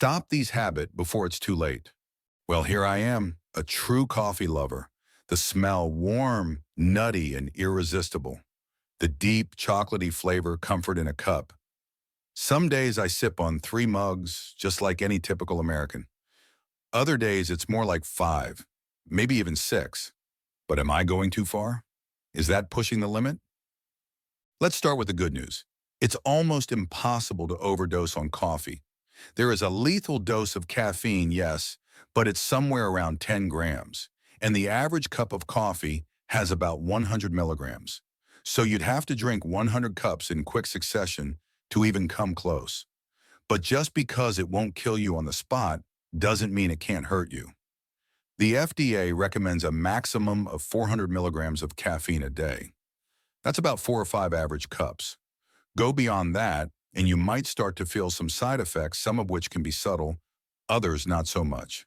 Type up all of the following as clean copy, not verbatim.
Stop these habits before it's too late. Well, here I am, a true coffee lover. The smell warm, nutty, and irresistible. The deep, chocolatey flavor comfort in a cup. Some days I sip on 3 mugs, just like any typical American. Other days it's more like 5, maybe even 6. But am I going too far? Is that pushing the limit? Let's start with the good news. It's almost impossible to overdose on coffee. There is a lethal dose of caffeine, yes, but it's somewhere around 10 grams. And the average cup of coffee has about 100 milligrams. So you'd have to drink 100 cups in quick succession to even come close. But just because it won't kill you on the spot doesn't mean it can't hurt you. The FDA recommends a maximum of 400 milligrams of caffeine a day. That's about 4 or 5 average cups. Go beyond that, and you might start to feel some side effects, some of which can be subtle, others not so much.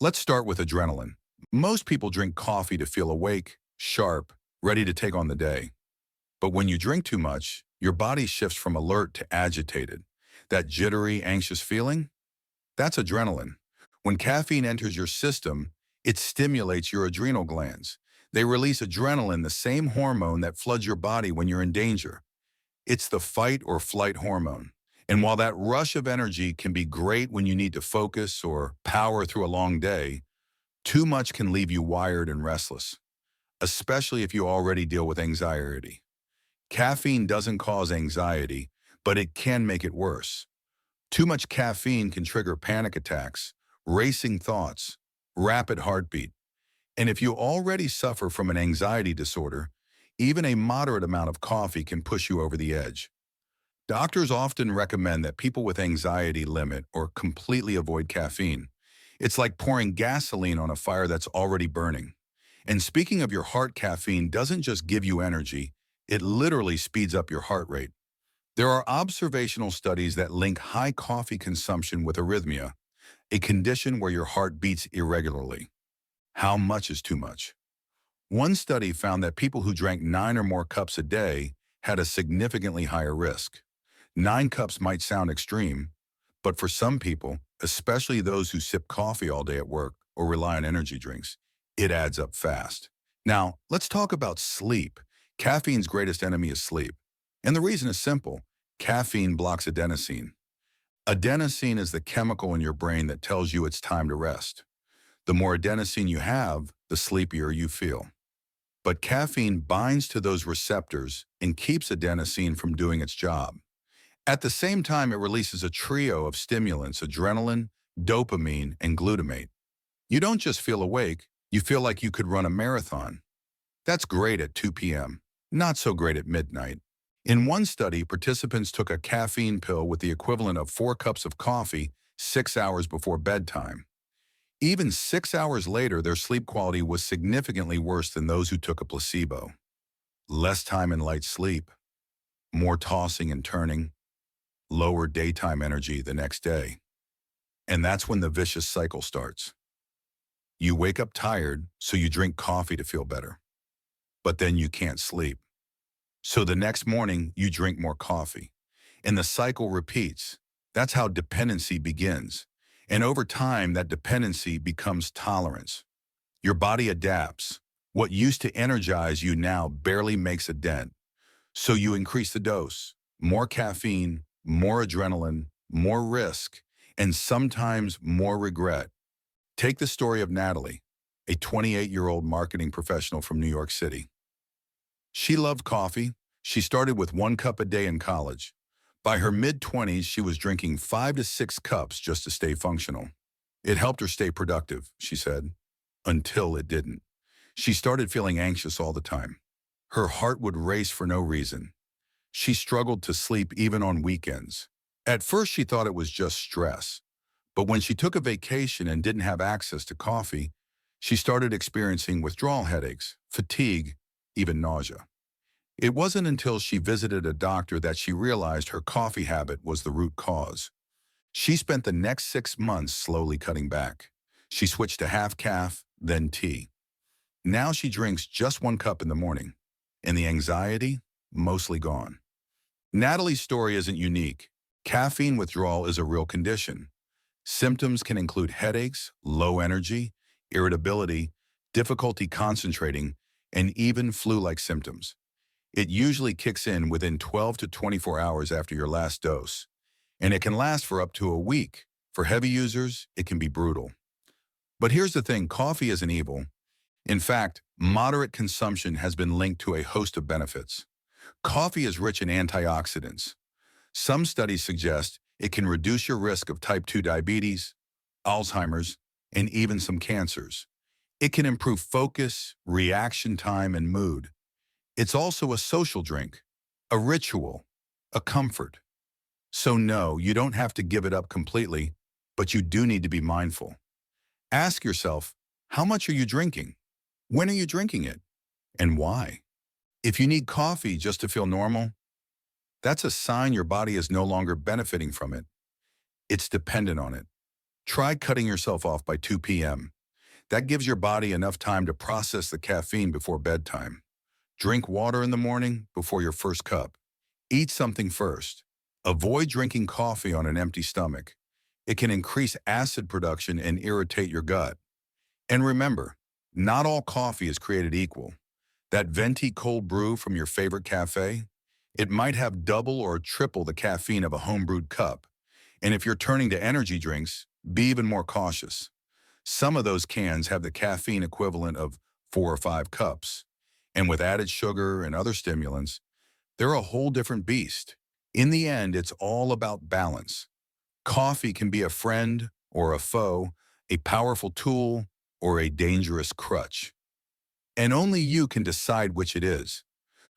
Let's start with adrenaline. Most people drink coffee to feel awake, sharp, ready to take on the day. But when you drink too much, your body shifts from alert to agitated. That jittery, anxious feeling, that's adrenaline. When caffeine enters your system, it stimulates your adrenal glands. They release adrenaline, the same hormone that floods your body when you're in danger. It's the fight or flight hormone. And while that rush of energy can be great when you need to focus or power through a long day, too much can leave you wired and restless, especially if you already deal with anxiety. Caffeine doesn't cause anxiety, but it can make it worse. Too much caffeine can trigger panic attacks, racing thoughts, rapid heartbeat. And if you already suffer from an anxiety disorder, even a moderate amount of coffee can push you over the edge. Doctors often recommend that people with anxiety limit or completely avoid caffeine. It's like pouring gasoline on a fire that's already burning. And speaking of your heart, caffeine doesn't just give you energy, it literally speeds up your heart rate. There are observational studies that link high coffee consumption with arrhythmia, a condition where your heart beats irregularly. How much is too much? One study found that people who drank 9 or more cups a day had a significantly higher risk. 9 cups might sound extreme, but for some people, especially those who sip coffee all day at work or rely on energy drinks, it adds up fast. Now, let's talk about sleep. Caffeine's greatest enemy is sleep. And the reason is simple. Caffeine blocks adenosine. Adenosine is the chemical in your brain that tells you it's time to rest. The more adenosine you have, the sleepier you feel. But caffeine binds to those receptors and keeps adenosine from doing its job. At the same time, it releases a trio of stimulants: adrenaline, dopamine, and glutamate. You don't just feel awake, you feel like you could run a marathon. That's great at 2 p.m., not so great at midnight. In one study, participants took a caffeine pill with the equivalent of 4 cups of coffee 6 hours before bedtime. Even 6 hours later, their sleep quality was significantly worse than those who took a placebo. Less time in light sleep, more tossing and turning, lower daytime energy the next day. And that's when the vicious cycle starts. You wake up tired, so you drink coffee to feel better. But then you can't sleep. So the next morning, you drink more coffee. And the cycle repeats. That's how dependency begins. And over time, that dependency becomes tolerance. Your body adapts. What used to energize you now barely makes a dent. So you increase the dose. More caffeine, more adrenaline, more risk, and sometimes more regret. Take the story of Natalie, a 28-year-old marketing professional from New York City. She loved coffee. She started with 1 cup a day in college. By her mid-20s, she was drinking 5 to 6 cups just to stay functional. It helped her stay productive, she said, until it didn't. She started feeling anxious all the time. Her heart would race for no reason. She struggled to sleep even on weekends. At first, she thought it was just stress. But when she took a vacation and didn't have access to coffee, she started experiencing withdrawal headaches, fatigue, even nausea. It wasn't until she visited a doctor that she realized her coffee habit was the root cause. She spent the next 6 months slowly cutting back. She switched to half calf, then tea. Now she drinks just 1 cup in the morning, and the anxiety, mostly gone. Natalie's story isn't unique. Caffeine withdrawal is a real condition. Symptoms can include headaches, low energy, irritability, difficulty concentrating, and even flu-like symptoms. It usually kicks in within 12 to 24 hours after your last dose, and it can last for up to a week. For heavy users, it can be brutal. But here's the thing, coffee isn't evil. In fact, moderate consumption has been linked to a host of benefits. Coffee is rich in antioxidants. Some studies suggest it can reduce your risk of type 2 diabetes, Alzheimer's, and even some cancers. It can improve focus, reaction time, and mood. It's also a social drink, a ritual, a comfort. So no, you don't have to give it up completely, but you do need to be mindful. Ask yourself, how much are you drinking? When are you drinking it? And why? If you need coffee just to feel normal, that's a sign your body is no longer benefiting from it. It's dependent on it. Try cutting yourself off by 2 p.m. That gives your body enough time to process the caffeine before bedtime. Drink water in the morning before your first cup. Eat something first. Avoid drinking coffee on an empty stomach. It can increase acid production and irritate your gut. And remember, not all coffee is created equal. That venti cold brew from your favorite cafe, it might have double or triple the caffeine of a home-brewed cup. And if you're turning to energy drinks, be even more cautious. Some of those cans have the caffeine equivalent of 4 or 5 cups. And with added sugar and other stimulants, they're a whole different beast. In the end, it's all about balance. Coffee can be a friend or a foe, a powerful tool or a dangerous crutch. And only you can decide which it is.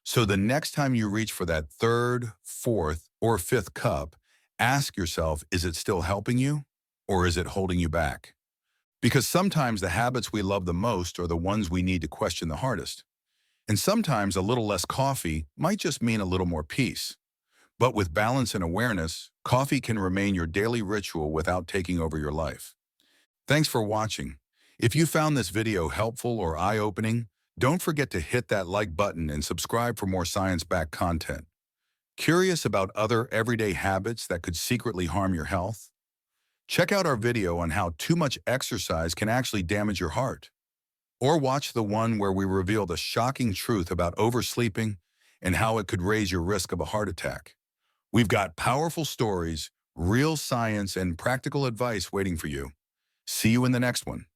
So the next time you reach for that third, fourth, or fifth cup, ask yourself, is it still helping you or is it holding you back? Because sometimes the habits we love the most are the ones we need to question the hardest. And sometimes a little less coffee might just mean a little more peace. But with balance and awareness, coffee can remain your daily ritual without taking over your life. Thanks for watching. If you found this video helpful or eye-opening, don't forget to hit that like button and subscribe for more science-backed content. Curious about other everyday habits that could secretly harm your health? Check out our video on how too much exercise can actually damage your heart. Or watch the one where we reveal the shocking truth about oversleeping and how it could raise your risk of a heart attack. We've got powerful stories, real science, and practical advice waiting for you. See you in the next one.